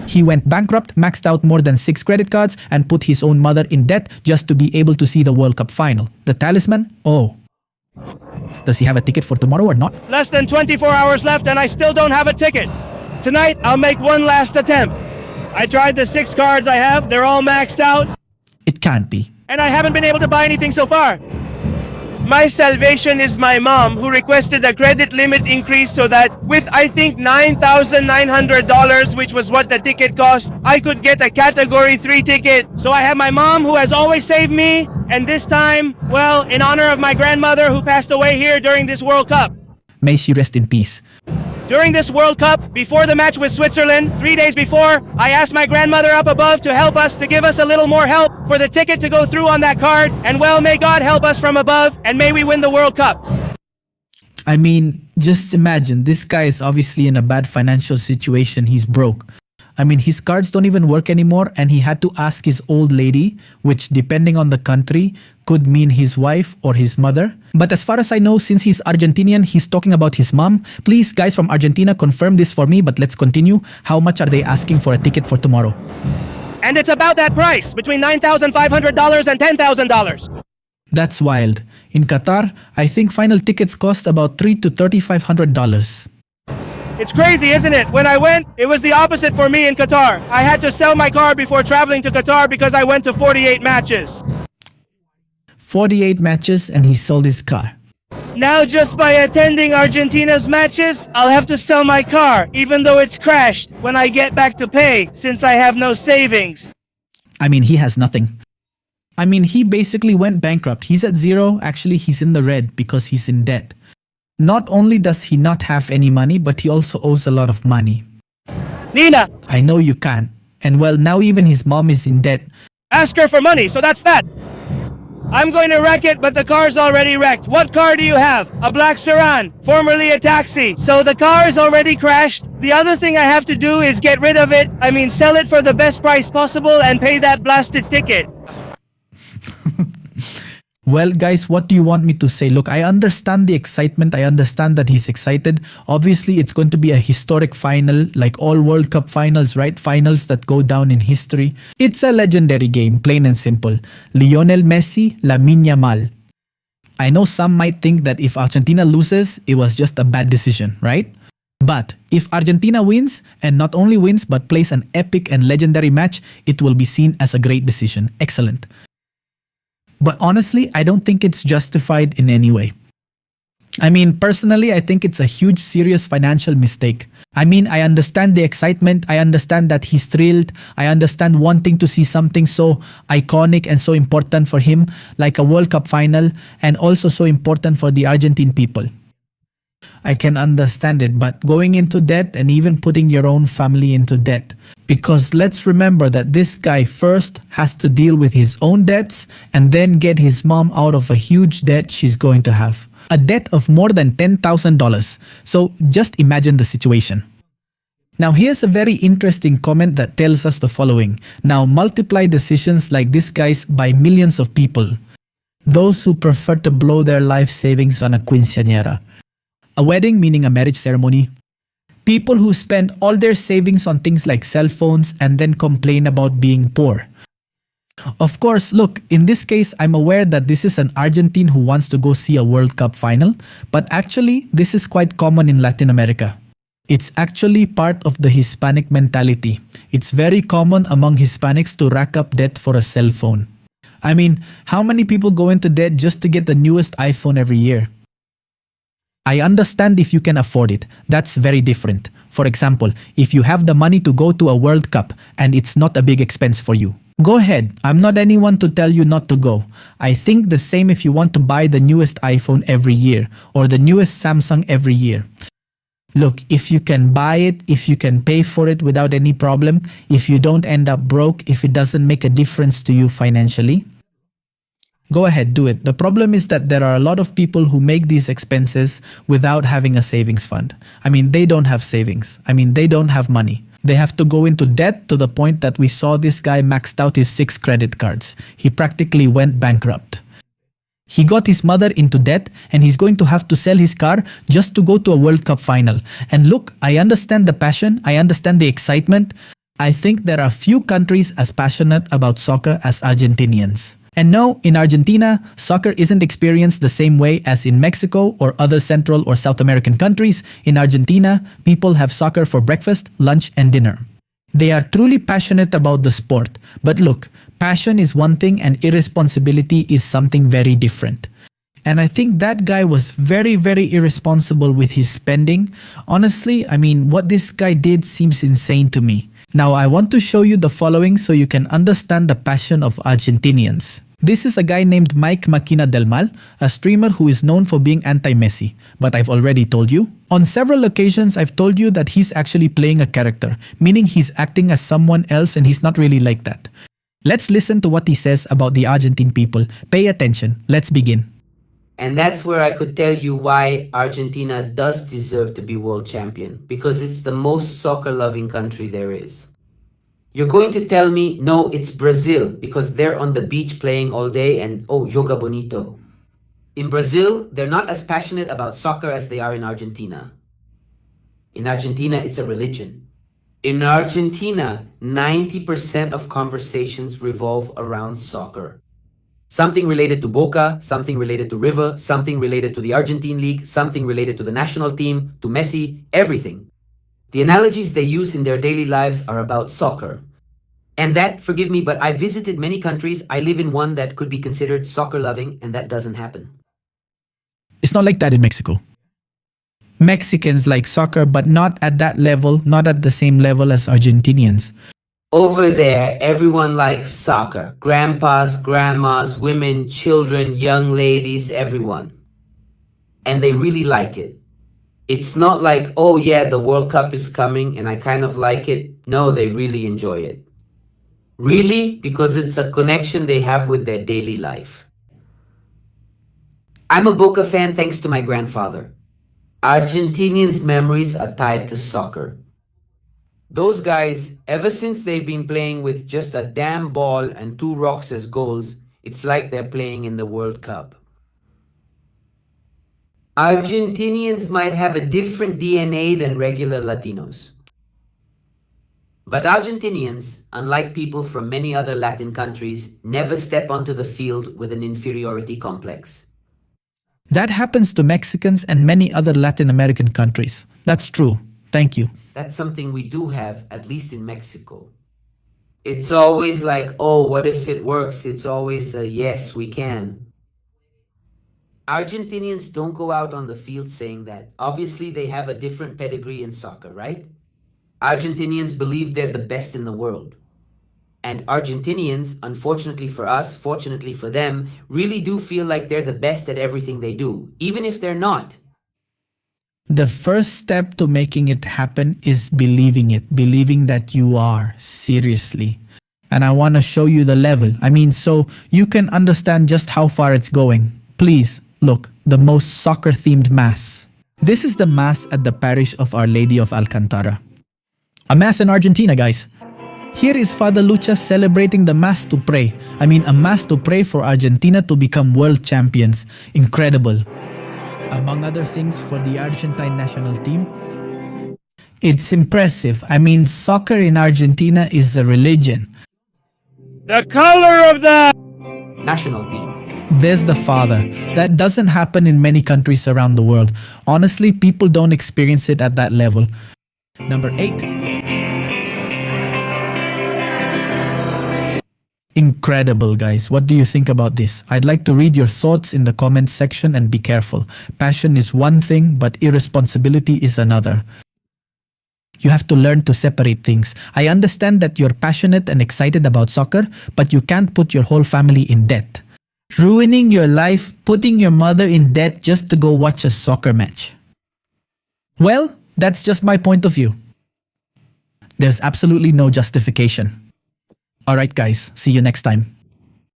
He went bankrupt, maxed out more than 6 credit cards, and put his own mother in debt just to be able to see the World Cup final. The talisman? Oh. Does he have a ticket for tomorrow or not? Less than 24 hours left and I still don't have a ticket. Tonight, I'll make one last attempt. I tried the 6 cards I have. They're all maxed out. It can't be. And I haven't been able to buy anything so far. My salvation is my mom, who requested a credit limit increase so that with, I think, $9,900, which was what the ticket cost, I could get a Category 3 ticket. So I have my mom, who has always saved me, and this time, well, in honor of my grandmother who passed away here during this World Cup. May she rest in peace. During this World Cup, before the match with Switzerland, 3 days before, I asked my grandmother up above to help us, to give us a little more help for the ticket to go through on that card. And well, may God help us from above, and may we win the World Cup. I mean, just imagine, this guy is obviously in a bad financial situation. He's broke. I mean, his cards don't even work anymore, and he had to ask his old lady, which depending on the country, could mean his wife or his mother. But as far as I know, since he's Argentinian, he's talking about his mom. Please, guys from Argentina, confirm this for me, but let's continue. How much are they asking for a ticket for tomorrow? And it's about that price, between $9,500 and $10,000. That's wild. In Qatar, I think final tickets cost about $300 to $3,500. It's crazy, isn't it? When I went, it was the opposite for me in Qatar. I had to sell my car before traveling to Qatar because I went to 48 matches. 48 matches and he sold his car. Now just by attending Argentina's matches, I'll have to sell my car, even though it's crashed, when I get back to pay, since I have no savings. I mean, he has nothing. I mean, he basically went bankrupt. He's at zero. Actually, he's in the red because he's in debt. Not only does he not have any money, but he also owes a lot of money. Nina! I know you can. And well, now even his mom is in debt. Ask her for money, so that's that. I'm going to wreck it, but the car's already wrecked. What car do you have? A black Saran, formerly a taxi. So the car is already crashed. The other thing I have to do is get rid of it. I mean, sell it for the best price possible and pay that blasted ticket. Well, guys, what do you want me to say? Look, I understand the excitement. I understand that he's excited. Obviously, it's going to be a historic final, like all World Cup finals, right? Finals that go down in history. It's a legendary game, plain and simple. Lionel Messi, Lamine Yamal. I know some might think that if Argentina loses, it was just a bad decision, right? But if Argentina wins, and not only wins, but plays an epic and legendary match, it will be seen as a great decision. Excellent. But honestly, I don't think it's justified in any way. I mean, personally, I think it's a huge, serious financial mistake. I mean, I understand the excitement. I understand that he's thrilled. I understand wanting to see something so iconic and so important for him, like a World Cup final, and also so important for the Argentine people. I can understand it, but going into debt and even putting your own family into debt. Because let's remember that this guy first has to deal with his own debts and then get his mom out of a huge debt she's going to have. A debt of more than $10,000. So just imagine the situation. Now here's a very interesting comment that tells us the following. Now multiply decisions like this guy's by millions of people. Those who prefer to blow their life savings on a quinceañera. A wedding, meaning a marriage ceremony. People who spend all their savings on things like cell phones and then complain about being poor. Of course, look, in this case, I'm aware that this is an Argentine who wants to go see a World Cup final, but actually, this is quite common in Latin America. It's actually part of the Hispanic mentality. It's very common among Hispanics to rack up debt for a cell phone. I mean, how many people go into debt just to get the newest iPhone every year? I understand if you can afford it. That's very different. For example, if you have the money to go to a World Cup and it's not a big expense for you, go ahead. I'm not anyone to tell you not to go. I think the same if you want to buy the newest iPhone every year or the newest Samsung every year. Look, if you can buy it, if you can pay for it without any problem, if you don't end up broke, if it doesn't make a difference to you financially, go ahead, do it. The problem is that there are a lot of people who make these expenses without having a savings fund. I mean, they don't have savings. I mean, they don't have money. They have to go into debt to the point that we saw this guy maxed out his 6 credit cards. He practically went bankrupt. He got his mother into debt and he's going to have to sell his car just to go to a World Cup final. And look, I understand the passion. I understand the excitement. I think there are few countries as passionate about soccer as Argentinians. And no, in Argentina, soccer isn't experienced the same way as in Mexico or other Central or South American countries. In Argentina, people have soccer for breakfast, lunch, and dinner. They are truly passionate about the sport. But look, passion is one thing and irresponsibility is something very different. And I think that guy was very, very irresponsible with his spending. Honestly, I mean, what this guy did seems insane to me. Now, I want to show you the following so you can understand the passion of Argentinians. This is a guy named Mike Maquina del Mal, a streamer who is known for being anti-Messi. But I've already told you. On several occasions, I've told you that he's actually playing a character, meaning he's acting as someone else and he's not really like that. Let's listen to what he says about the Argentine people. Pay attention. Let's begin. And that's where I could tell you why Argentina does deserve to be world champion, because it's the most soccer-loving country there is. You're going to tell me, no, it's Brazil, because they're on the beach playing all day and, oh, yoga bonito. In Brazil, they're not as passionate about soccer as they are in Argentina. In Argentina, it's a religion. In Argentina, 90% of conversations revolve around soccer. Something related to Boca, something related to River, something related to the Argentine League, something related to the national team, to Messi, everything. The analogies they use in their daily lives are about soccer. And that, forgive me, but I visited many countries. I live in one that could be considered soccer-loving, and that doesn't happen. It's not like that in Mexico. Mexicans like soccer, but not at that level, not at the same level as Argentinians. Over there, everyone likes soccer. Grandpas, grandmas, women, children, young ladies, everyone. And they really like it. It's not like, oh yeah, the World Cup is coming and I kind of like it. No, they really enjoy it. Really? Because it's a connection they have with their daily life. I'm a Boca fan thanks to my grandfather. Argentinians' memories are tied to soccer. Those guys, ever since they've been playing with just a damn ball and 2 rocks as goals, it's like they're playing in the World Cup. Argentinians might have a different DNA than regular Latinos. But Argentinians, unlike people from many other Latin countries, never step onto the field with an inferiority complex. That happens to Mexicans and many other Latin American countries. That's true. Thank you. That's something we do have, at least in Mexico. It's always like, oh, what if it works? It's always a yes, we can. Argentinians don't go out on the field saying that. Obviously, they have a different pedigree in soccer, right? Argentinians believe they're the best in the world. And Argentinians, unfortunately for us, fortunately for them, really do feel like they're the best at everything they do, even if they're not. The first step to making it happen is believing it, believing that you are, seriously. And I want to show you the level. I mean, so you can understand just how far it's going. Please, look, the most soccer-themed mass. This is the mass at the parish of Our Lady of Alcantara. A mass in Argentina, guys. Here is Father Lucha celebrating the mass to pray. I mean, a mass to pray for Argentina to become world champions. Incredible. Among other things, for the Argentine national team, it's impressive. I mean, soccer in Argentina is a religion. The color of the National team. There's the father. That doesn't happen in many countries around the world. Honestly, people don't experience it at that level. Number 8. Incredible, guys. What do you think about this? I'd like to read your thoughts in the comments section, and be careful. Passion is one thing, but irresponsibility is another. You have to learn to separate things. I understand that you're passionate and excited about soccer, but you can't put your whole family in debt. Ruining your life, putting your mother in debt just to go watch a soccer match. Well, that's just my point of view. There's absolutely no justification. Alright guys, see you next time.